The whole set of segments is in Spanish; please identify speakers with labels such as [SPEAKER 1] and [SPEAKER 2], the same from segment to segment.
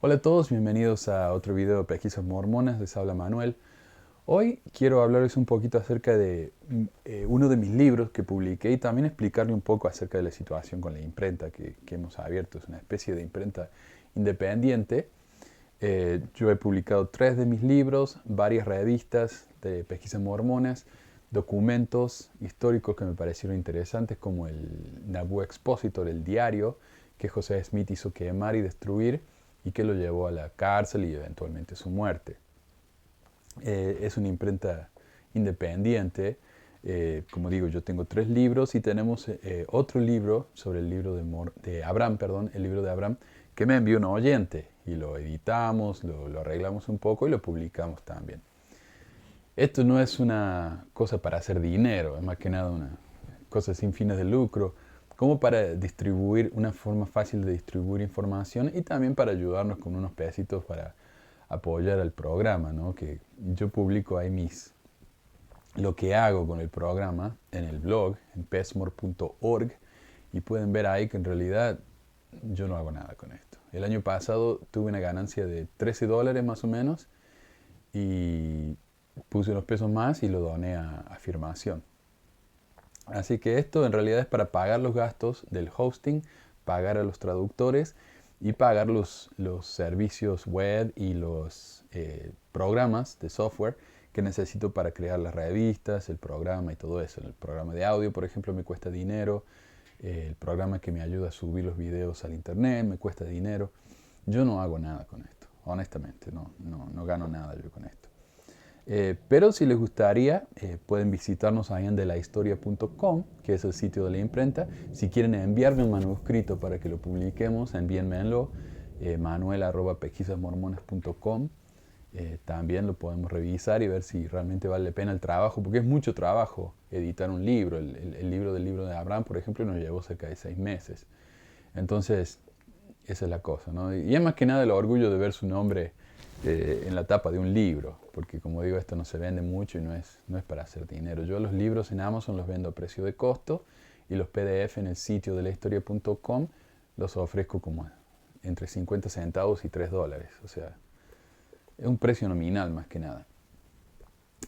[SPEAKER 1] Hola a todos, bienvenidos a otro video de Pesquisas Mormonas, les habla Manuel. Hoy quiero hablarles un poquito acerca de uno de mis libros que publiqué y también explicarle un poco acerca de la situación con la imprenta que hemos abierto. Es una especie de imprenta independiente. Yo he publicado 3 de mis libros, varias revistas de pesquisas mormonas, documentos históricos que me parecieron interesantes como el Nauvoo Expositor, el diario que José Smith hizo quemar y destruir y que lo llevó a la cárcel y eventualmente su muerte. Es una imprenta independiente. Como digo, yo tengo 3 libros y tenemos otro libro sobre el libro de Abraham, perdón, el libro de Abraham, que me envió un oyente y lo editamos, lo arreglamos un poco y lo publicamos también. Esto no es una cosa para hacer dinero, es más que nada una cosa sin fines de lucro, como para distribuir, una forma fácil de distribuir información y también para ayudarnos con unos pesitos para apoyar al programa, ¿no? Que yo publico ahí lo que hago con el programa en el blog, en pesmore.org, y pueden ver ahí que en realidad yo no hago nada con esto. El año pasado tuve una ganancia de $13 más o menos y puse unos pesos más y lo doné a afirmación. Así que esto en realidad es para pagar los gastos del hosting, pagar a los traductores y pagar los servicios web y los programas de software que necesito para crear las revistas, el programa y todo eso. El programa de audio, por ejemplo, me cuesta dinero. El programa que me ayuda a subir los videos al internet me cuesta dinero. Yo no hago nada con esto, honestamente, no gano nada yo con esto. Pero si les gustaría, pueden visitarnos ahí en delahistoria.com, que es el sitio de la imprenta. Si quieren enviarme un manuscrito para que lo publiquemos, envíenmelo, manuel@pesquisasmormonas.com. También lo podemos revisar y ver si realmente vale la pena el trabajo, porque es mucho trabajo editar un libro. El libro de Abraham, por ejemplo, nos llevó cerca de 6 meses. Entonces, esa es la cosa, ¿no? Y es más que nada el orgullo de ver su nombre en la tapa de un libro, porque como digo, esto no se vende mucho y no es para hacer dinero. Yo los libros en Amazon los vendo a precio de costo y los PDF en el sitio de lahistoria.com los ofrezco como entre 50 centavos y $3. O sea, es un precio nominal más que nada.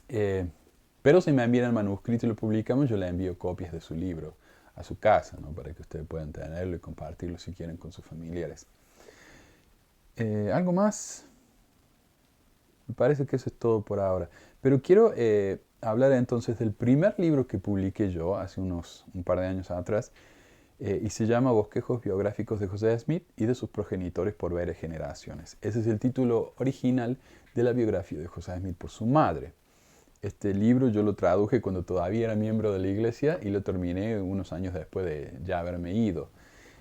[SPEAKER 1] Eh, pero si me envían el manuscrito y lo publicamos, yo le envío copias de su libro a su casa, ¿no? Para que ustedes puedan tenerlo y compartirlo si quieren con sus familiares. ¿Algo más? Me parece que eso es todo por ahora. Pero quiero hablar entonces del primer libro que publiqué yo hace un par de años atrás y se llama Bosquejos biográficos de José Smith y de sus progenitores por varias generaciones. Ese es el título original de la biografía de José Smith por su madre. Este libro yo lo traduje cuando todavía era miembro de la iglesia y lo terminé unos años después de ya haberme ido.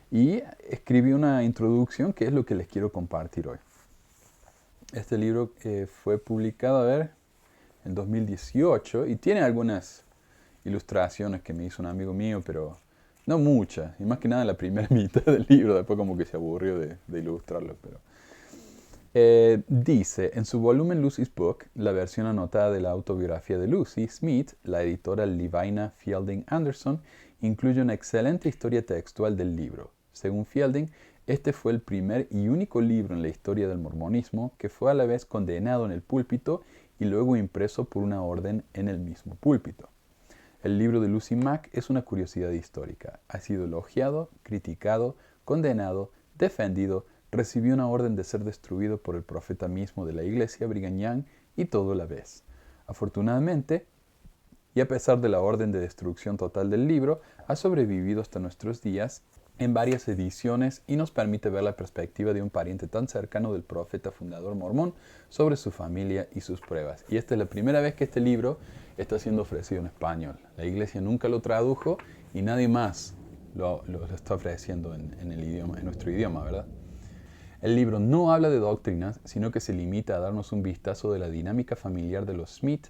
[SPEAKER 1] Y escribí una introducción que es lo que les quiero compartir hoy. Este libro fue publicado, a ver, en 2018 y tiene algunas ilustraciones que me hizo un amigo mío, pero no muchas. Y más que nada en la primera mitad del libro, después como que se aburrió de ilustrarlo. Pero dice, en su volumen Lucy's Book, la versión anotada de la autobiografía de Lucy, Smith, la editora Levina Fielding Anderson, incluye una excelente historia textual del libro. Según Fielding, este fue el primer y único libro en la historia del mormonismo que fue a la vez condenado en el púlpito y luego impreso por una orden en el mismo púlpito. El libro de Lucy Mack es una curiosidad histórica. Ha sido elogiado, criticado, condenado, defendido, recibió una orden de ser destruido por el profeta mismo de la iglesia, Brigham Young, y todo a la vez. Afortunadamente, y a pesar de la orden de destrucción total del libro, ha sobrevivido hasta nuestros días en varias ediciones y nos permite ver la perspectiva de un pariente tan cercano del profeta fundador mormón sobre su familia y sus pruebas. Y esta es la primera vez que este libro está siendo ofrecido en español. La iglesia nunca lo tradujo y nadie más lo está ofreciendo en el idioma, en nuestro idioma, ¿verdad? El libro no habla de doctrinas, sino que se limita a darnos un vistazo de la dinámica familiar de los Smith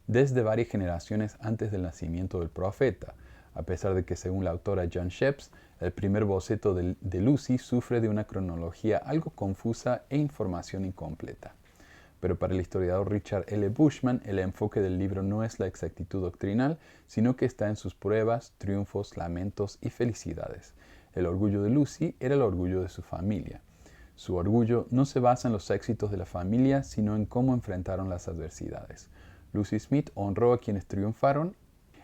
[SPEAKER 1] desde varias generaciones antes del nacimiento del profeta, a pesar de que según la autora John Sheps, el primer boceto de Lucy sufre de una cronología algo confusa e información incompleta. Pero para el historiador Richard L. Bushman, el enfoque del libro no es la exactitud doctrinal, sino que está en sus pruebas, triunfos, lamentos y felicidades. El orgullo de Lucy era el orgullo de su familia. Su orgullo no se basa en los éxitos de la familia, sino en cómo enfrentaron las adversidades. Lucy Smith honró a quienes triunfaron.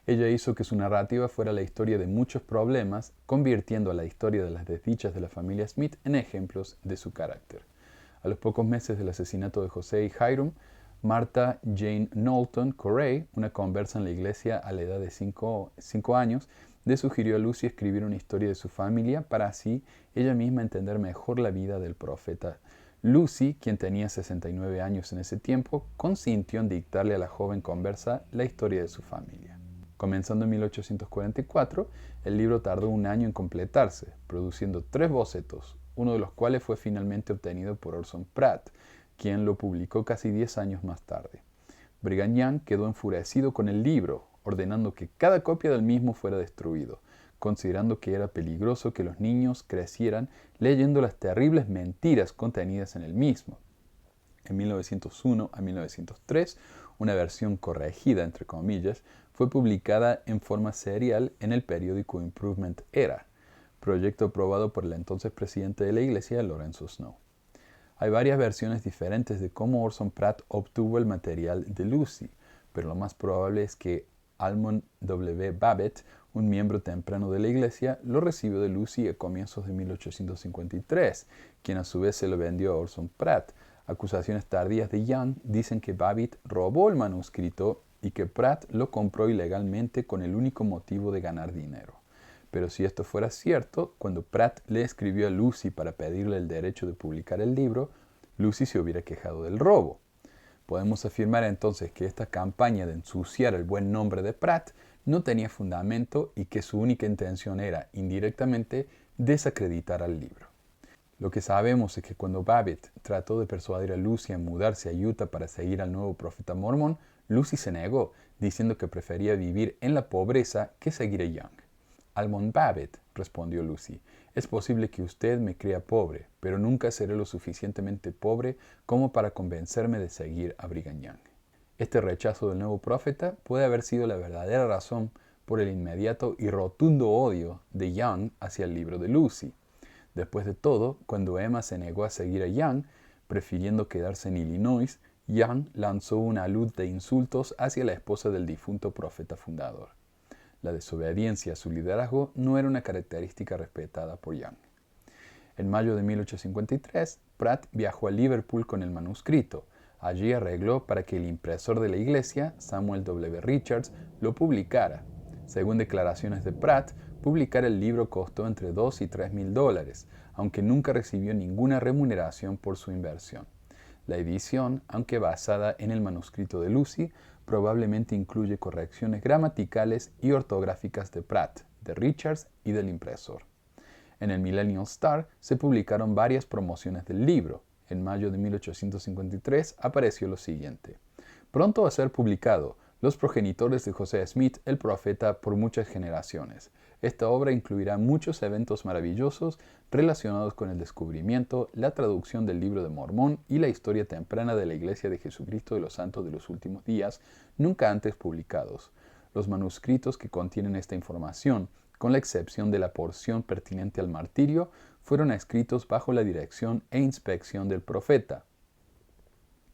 [SPEAKER 1] Ella hizo que su narrativa fuera la historia de muchos problemas, convirtiendo a la historia de las desdichas de la familia Smith en ejemplos de su carácter. A los pocos meses del asesinato de José y Hiram, Martha Jane Knowlton Corey, una conversa en la iglesia a la edad de 5 años, le sugirió a Lucy escribir una historia de su familia para así ella misma entender mejor la vida del profeta. Lucy, quien tenía 69 años en ese tiempo, consintió en dictarle a la joven conversa la historia de su familia. Comenzando en 1844, el libro tardó un año en completarse, produciendo 3 bocetos, uno de los cuales fue finalmente obtenido por Orson Pratt, quien lo publicó casi 10 años más tarde. Brigham Young quedó enfurecido con el libro, ordenando que cada copia del mismo fuera destruido, considerando que era peligroso que los niños crecieran leyendo las terribles mentiras contenidas en el mismo. En 1901 a 1903, una versión corregida, entre comillas, fue publicada en forma serial en el periódico Improvement Era, proyecto aprobado por el entonces presidente de la iglesia, Lorenzo Snow. Hay varias versiones diferentes de cómo Orson Pratt obtuvo el material de Lucy, pero lo más probable es que Almon W. Babbitt, un miembro temprano de la iglesia, lo recibió de Lucy a comienzos de 1853, quien a su vez se lo vendió a Orson Pratt. Acusaciones tardías de Young dicen que Babbitt robó el manuscrito y que Pratt lo compró ilegalmente con el único motivo de ganar dinero. Pero si esto fuera cierto, cuando Pratt le escribió a Lucy para pedirle el derecho de publicar el libro, Lucy se hubiera quejado del robo. Podemos afirmar entonces que esta campaña de ensuciar el buen nombre de Pratt no tenía fundamento y que su única intención era, indirectamente, desacreditar al libro. Lo que sabemos es que cuando Babbitt trató de persuadir a Lucy a mudarse a Utah para seguir al nuevo profeta mormón, Lucy se negó, diciendo que prefería vivir en la pobreza que seguir a Young. Almon Babbitt, respondió Lucy, es posible que usted me crea pobre, pero nunca seré lo suficientemente pobre como para convencerme de seguir a Brigham Young. Este rechazo del nuevo profeta puede haber sido la verdadera razón por el inmediato y rotundo odio de Young hacia el libro de Lucy. Después de todo, cuando Emma se negó a seguir a Young, prefiriendo quedarse en Illinois, Young lanzó una alud de insultos hacia la esposa del difunto profeta fundador. La desobediencia a su liderazgo no era una característica respetada por Young. En mayo de 1853, Pratt viajó a Liverpool con el manuscrito. Allí arregló para que el impresor de la iglesia, Samuel W. Richards, lo publicara. Según declaraciones de Pratt, publicar el libro costó entre $2,000 y $3,000, aunque nunca recibió ninguna remuneración por su inversión. La edición, aunque basada en el manuscrito de Lucy, probablemente incluye correcciones gramaticales y ortográficas de Pratt, de Richards y del impresor. En el Millennial Star se publicaron varias promociones del libro. En mayo de 1853 apareció lo siguiente: pronto a ser publicado, los progenitores de José Smith, el profeta por muchas generaciones. Esta obra incluirá muchos eventos maravillosos relacionados con el descubrimiento, la traducción del libro de Mormón y la historia temprana de la Iglesia de Jesucristo de los Santos de los Últimos Días, nunca antes publicados. Los manuscritos que contienen esta información, con la excepción de la porción pertinente al martirio, fueron escritos bajo la dirección e inspección del profeta.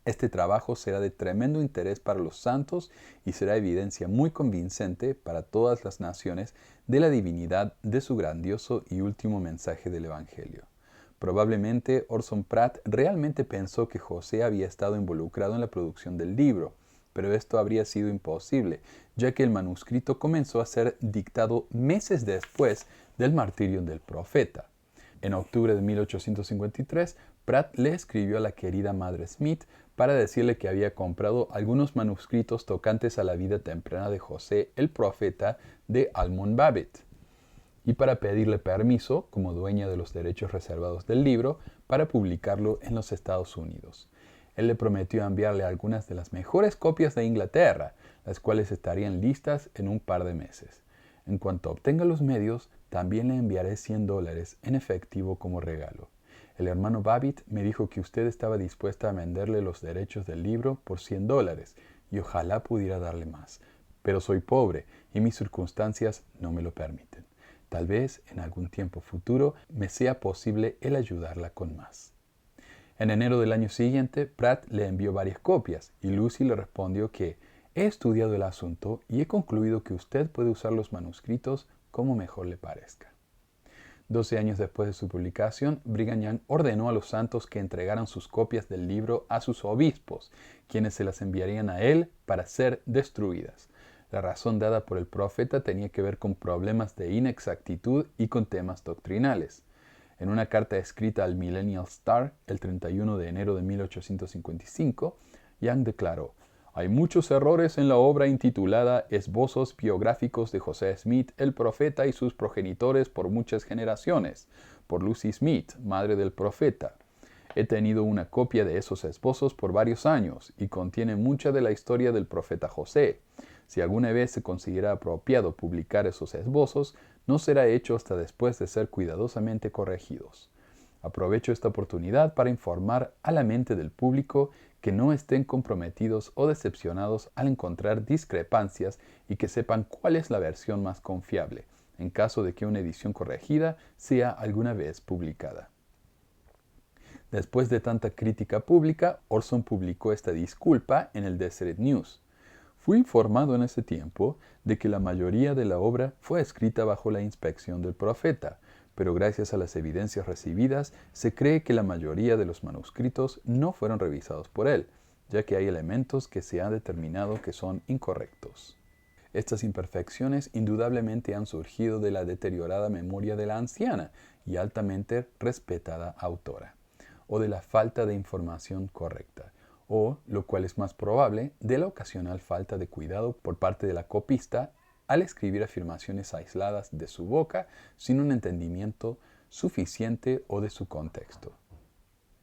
[SPEAKER 1] Este trabajo será de tremendo interés para los santos y será evidencia muy convincente para todas las naciones de la divinidad de su grandioso y último mensaje del Evangelio. Probablemente Orson Pratt realmente pensó que José había estado involucrado en la producción del libro, pero esto habría sido imposible, ya que el manuscrito comenzó a ser dictado meses después del martirio del profeta. En octubre de 1853, Pratt le escribió a la querida madre Smith para decirle que había comprado algunos manuscritos tocantes a la vida temprana de José el profeta de Almon Babbitt, y para pedirle permiso, como dueña de los derechos reservados del libro, para publicarlo en los Estados Unidos. Él le prometió enviarle algunas de las mejores copias de Inglaterra, las cuales estarían listas en un par de meses. En cuanto obtenga los medios, también le enviaré $100 en efectivo como regalo. El hermano Babbitt me dijo que usted estaba dispuesta a venderle los derechos del libro por $100 y ojalá pudiera darle más. Pero soy pobre y mis circunstancias no me lo permiten. Tal vez en algún tiempo futuro me sea posible el ayudarla con más. En enero del año siguiente, Pratt le envió varias copias y Lucy le respondió que he estudiado el asunto y he concluido que usted puede usar los manuscritos como mejor le parezca. 12 años después de su publicación, Brigham Young ordenó a los santos que entregaran sus copias del libro a sus obispos, quienes se las enviarían a él para ser destruidas. La razón dada por el profeta tenía que ver con problemas de inexactitud y con temas doctrinales. En una carta escrita al Millennial Star el 31 de enero de 1855, Young declaró: «Hay muchos errores en la obra intitulada Esbozos biográficos de José Smith, el profeta y sus progenitores por muchas generaciones, por Lucy Smith, madre del profeta. He tenido una copia de esos esbozos por varios años y contiene mucha de la historia del profeta José. Si alguna vez se considera apropiado publicar esos esbozos, no será hecho hasta después de ser cuidadosamente corregidos. Aprovecho esta oportunidad para informar a la mente del público que no estén comprometidos o decepcionados al encontrar discrepancias y que sepan cuál es la versión más confiable, en caso de que una edición corregida sea alguna vez publicada». Después de tanta crítica pública, Orson publicó esta disculpa en el Deseret News. «Fui informado en ese tiempo de que la mayoría de la obra fue escrita bajo la inspección del profeta, pero gracias a las evidencias recibidas se cree que la mayoría de los manuscritos no fueron revisados por él, ya que hay elementos que se han determinado que son incorrectos. Estas imperfecciones indudablemente han surgido de la deteriorada memoria de la anciana y altamente respetada autora, o de la falta de información correcta, o, lo cual es más probable, de la ocasional falta de cuidado por parte de la copista al escribir afirmaciones aisladas de su boca sin un entendimiento suficiente o de su contexto.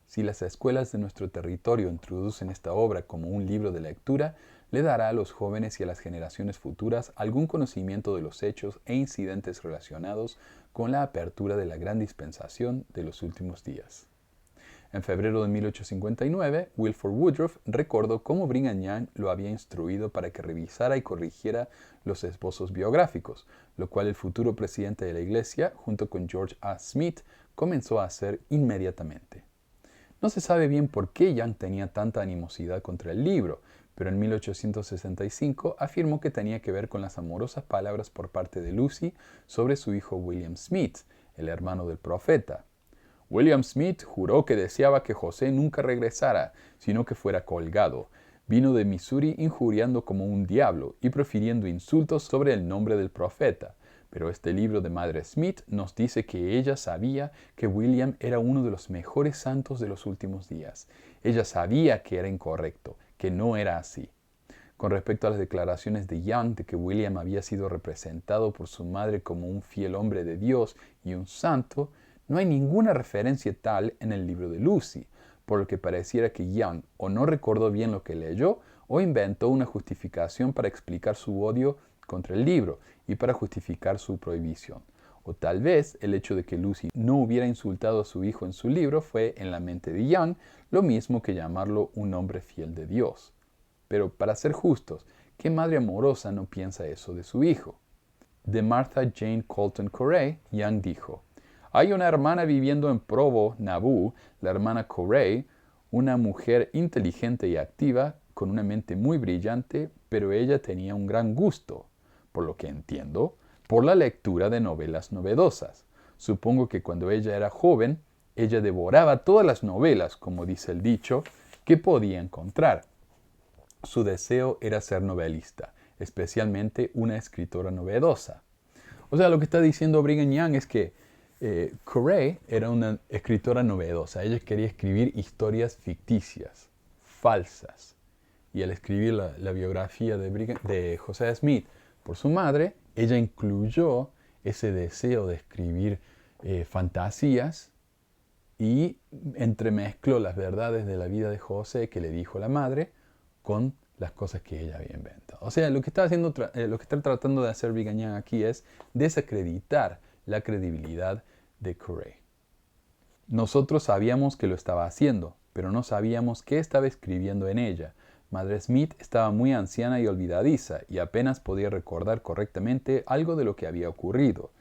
[SPEAKER 1] Si las escuelas de nuestro territorio introducen esta obra como un libro de lectura, le dará a los jóvenes y a las generaciones futuras algún conocimiento de los hechos e incidentes relacionados con la apertura de la gran dispensación de los últimos días». En febrero de 1859, Wilford Woodruff recordó cómo Brigham Young lo había instruido para que revisara y corrigiera los esbozos biográficos, lo cual el futuro presidente de la Iglesia, junto con George A. Smith, comenzó a hacer inmediatamente. No se sabe bien por qué Young tenía tanta animosidad contra el libro, pero en 1865 afirmó que tenía que ver con las amorosas palabras por parte de Lucy sobre su hijo William Smith, el hermano del profeta. «William Smith juró que deseaba que José nunca regresara, sino que fuera colgado. Vino de Missouri injuriando como un diablo y profiriendo insultos sobre el nombre del profeta. Pero este libro de Madre Smith nos dice que ella sabía que William era uno de los mejores santos de los últimos días. Ella sabía que era incorrecto, que no era así». Con respecto a las declaraciones de Young de que William había sido representado por su madre como un fiel hombre de Dios y un santo, no hay ninguna referencia tal en el libro de Lucy, por lo que pareciera que Young o no recordó bien lo que leyó o inventó una justificación para explicar su odio contra el libro y para justificar su prohibición. O tal vez el hecho de que Lucy no hubiera insultado a su hijo en su libro fue, en la mente de Young, lo mismo que llamarlo un hombre fiel de Dios. Pero para ser justos, ¿qué madre amorosa no piensa eso de su hijo? De Martha Jane Colton Corey, Young dijo: «Hay una hermana viviendo en Provo, Nauvoo, la hermana Corey, una mujer inteligente y activa, con una mente muy brillante, pero ella tenía un gran gusto, por lo que entiendo, por la lectura de novelas novedosas. Supongo que cuando ella era joven, ella devoraba todas las novelas, como dice el dicho, que podía encontrar. Su deseo era ser novelista, especialmente una escritora novedosa». O sea, lo que está diciendo Brigham Young es que Corey era una escritora novedosa. Ella quería escribir historias ficticias, falsas. Y al escribir la biografía de José Smith por su madre, ella incluyó ese deseo de escribir fantasías y entremezcló las verdades de la vida de José que le dijo la madre con las cosas que ella había inventado. O sea, lo que está tratando de hacer Brigham Young aquí es desacreditar la credibilidad de Corey. Nosotros sabíamos que lo estaba haciendo, pero no sabíamos qué estaba escribiendo en ella. Madre Smith estaba muy anciana y olvidadiza y apenas podía recordar correctamente algo de lo que había ocurrido.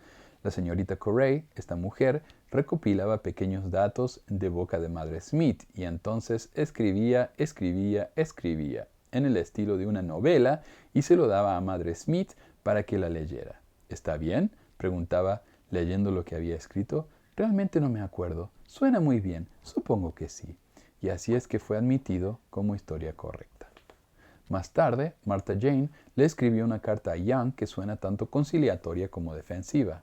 [SPEAKER 1] La señorita Corey, esta mujer, recopilaba pequeños datos de boca de Madre Smith y entonces escribía en el estilo de una novela y se lo daba a Madre Smith para que la leyera. ¿Está bien?, preguntaba leyendo lo que había escrito. Realmente no me acuerdo. Suena muy bien. Supongo que sí. Y así es que fue admitido como historia correcta. Más tarde, Martha Jane le escribió una carta a Young que suena tanto conciliatoria como defensiva.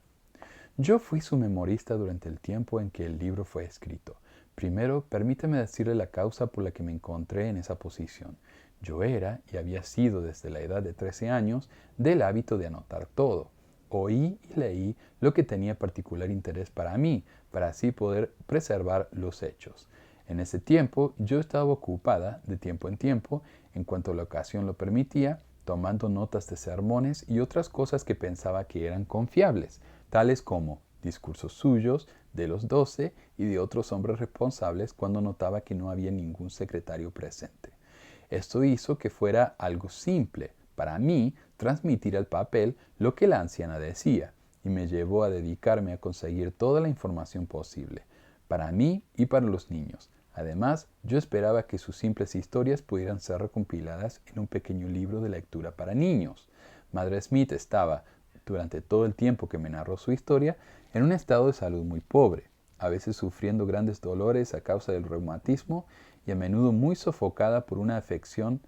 [SPEAKER 1] Yo fui su memorista durante el tiempo en que el libro fue escrito. Primero, permítame decirle la causa por la que me encontré en esa posición. Yo era, y había sido desde la edad de 13 años, del hábito de anotar todo. Oí y leí lo que tenía particular interés para mí, para así poder preservar los hechos. En ese tiempo yo estaba ocupada, de tiempo en cuanto la ocasión lo permitía, tomando notas de sermones y otras cosas que pensaba que eran confiables, tales como discursos suyos, de los 12 y de otros hombres responsables cuando notaba que no había ningún secretario presente. Esto hizo que fuera algo simple para mí transmitir al papel lo que la anciana decía y me llevó a dedicarme a conseguir toda la información posible, para mí y para los niños. Además, yo esperaba que sus simples historias pudieran ser recompiladas en un pequeño libro de lectura para niños. Madre Smith estaba, durante todo el tiempo que me narró su historia, en un estado de salud muy pobre, a veces sufriendo grandes dolores a causa del reumatismo y a menudo muy sofocada por una aflicción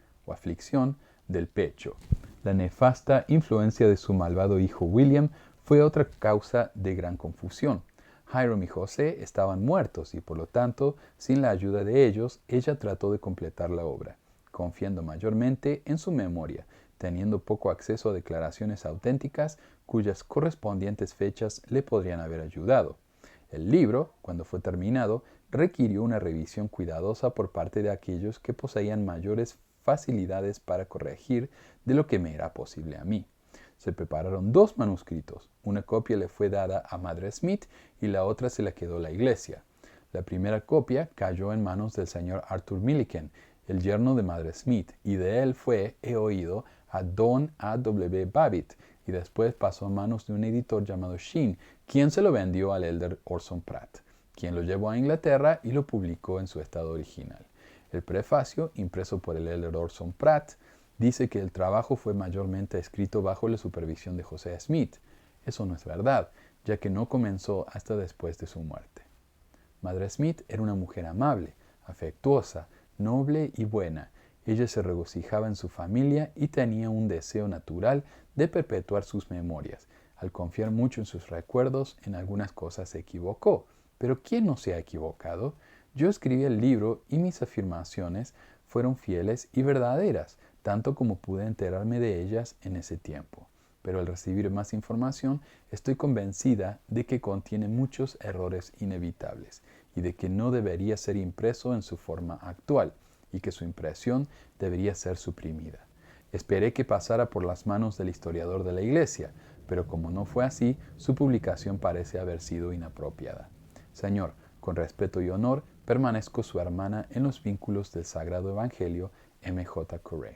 [SPEAKER 1] del pecho. La nefasta influencia de su malvado hijo William fue otra causa de gran confusión. Hiram y José estaban muertos y por lo tanto, sin la ayuda de ellos, ella trató de completar la obra, confiando mayormente en su memoria, teniendo poco acceso a declaraciones auténticas cuyas correspondientes fechas le podrían haber ayudado. El libro, cuando fue terminado, requirió una revisión cuidadosa por parte de aquellos que poseían mayores facilidades para corregir de lo que me era posible a mí. Se prepararon 2 manuscritos. Una copia le fue dada a Madre Smith y la otra se la quedó la iglesia. La primera copia cayó en manos del señor Arthur Milliken, el yerno de Madre Smith, y de él fue, he oído, a Don A. W. Babbitt, y después pasó a manos de un editor llamado Sheen, quien se lo vendió al elder Orson Pratt, quien lo llevó a Inglaterra y lo publicó en su estado original. El prefacio, impreso por el elder Orson Pratt, dice que el trabajo fue mayormente escrito bajo la supervisión de José Smith. Eso no es verdad, ya que no comenzó hasta después de su muerte. Madre Smith era una mujer amable, afectuosa, noble y buena. Ella se regocijaba en su familia y tenía un deseo natural de perpetuar sus memorias. Al confiar mucho en sus recuerdos, en algunas cosas se equivocó. Pero ¿quién no se ha equivocado? Yo escribí el libro y mis afirmaciones fueron fieles y verdaderas, tanto como pude enterarme de ellas en ese tiempo. Pero al recibir más información, estoy convencida de que contiene muchos errores inevitables y de que no debería ser impreso en su forma actual y que su impresión debería ser suprimida. Esperé que pasara por las manos del historiador de la Iglesia, pero como no fue así, su publicación parece haber sido inapropiada. Señor, con respeto y honor, permanezco su hermana en los vínculos del Sagrado Evangelio, M.J. Corey.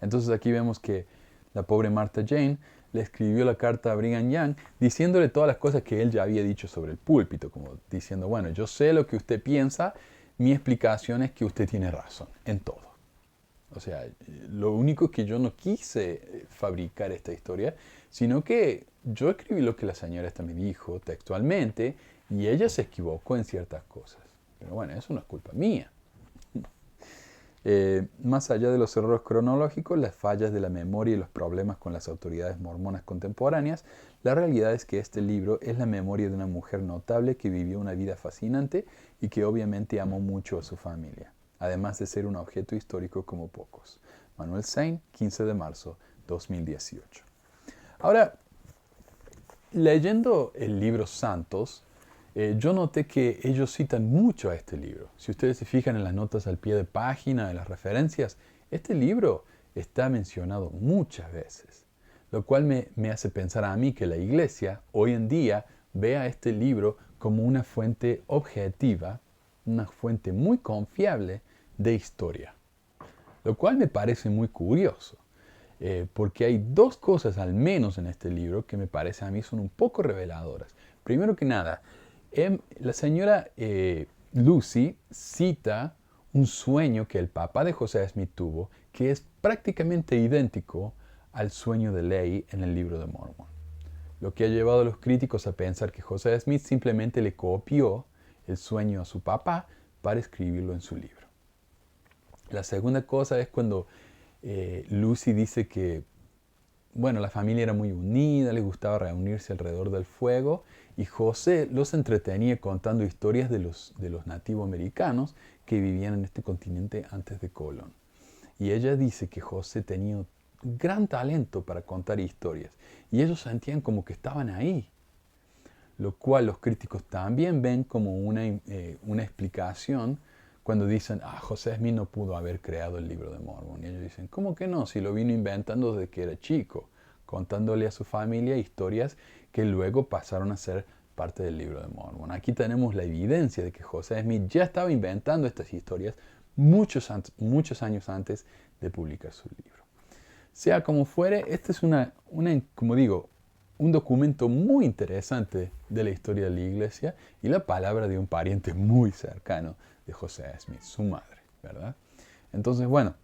[SPEAKER 1] Entonces aquí vemos que la pobre Martha Jane le escribió la carta a Brigham Young diciéndole todas las cosas que él ya había dicho sobre el púlpito, como diciendo, bueno, yo sé lo que usted piensa, mi explicación es que usted tiene razón en todo. O sea, lo único que yo no quise fabricar esta historia, sino que yo escribí lo que la señora esta me dijo textualmente y ella se equivocó en ciertas cosas. Pero bueno, eso no es culpa mía. Más allá de los errores cronológicos, las fallas de la memoria y los problemas con las autoridades mormonas contemporáneas, la realidad es que este libro es la memoria de una mujer notable que vivió una vida fascinante y que obviamente amó mucho a su familia, además de ser un objeto histórico como pocos. Manuel Sain, 15 de marzo 2018. Ahora, leyendo el libro Santos, yo noté que ellos citan mucho a este libro. Si ustedes se fijan en las notas al pie de página, en las referencias, este libro está mencionado muchas veces, lo cual me hace pensar a mí que la Iglesia hoy en día ve a este libro como una fuente objetiva, una fuente muy confiable de historia, lo cual me parece muy curioso. porque hay dos cosas al menos en este libro que me parece a mí son un poco reveladoras. Primero que nada, la señora Lucy cita un sueño que el papá de José Smith tuvo, que es prácticamente idéntico al sueño de Lehi en el libro de Mormón. Lo que ha llevado a los críticos a pensar que José Smith simplemente le copió el sueño a su papá para escribirlo en su libro. La segunda cosa es cuando Lucy dice que, bueno, la familia era muy unida, les gustaba reunirse alrededor del fuego y José los entretenía contando historias de los nativos americanos que vivían en este continente antes de Colón. Y ella dice que José tenía un gran talento para contar historias y ellos sentían como que estaban ahí, lo cual los críticos también ven como una explicación cuando dicen, José Smith no pudo haber creado el libro de Mormón. Y ellos dicen, ¿cómo que no? Si lo vino inventando desde que era chico, contándole a su familia historias que luego pasaron a ser parte del libro de Mormón. Aquí tenemos la evidencia de que José Smith ya estaba inventando estas historias muchos años antes de publicar su libro. Sea como fuere, este es como digo, un documento muy interesante de la historia de la iglesia y la palabra de un pariente muy cercano de José Smith, su madre, ¿verdad? Entonces, bueno,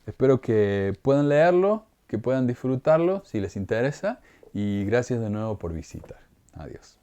[SPEAKER 1] espero que puedan leerlo, que puedan disfrutarlo si les interesa y gracias de nuevo por visitar. Adiós.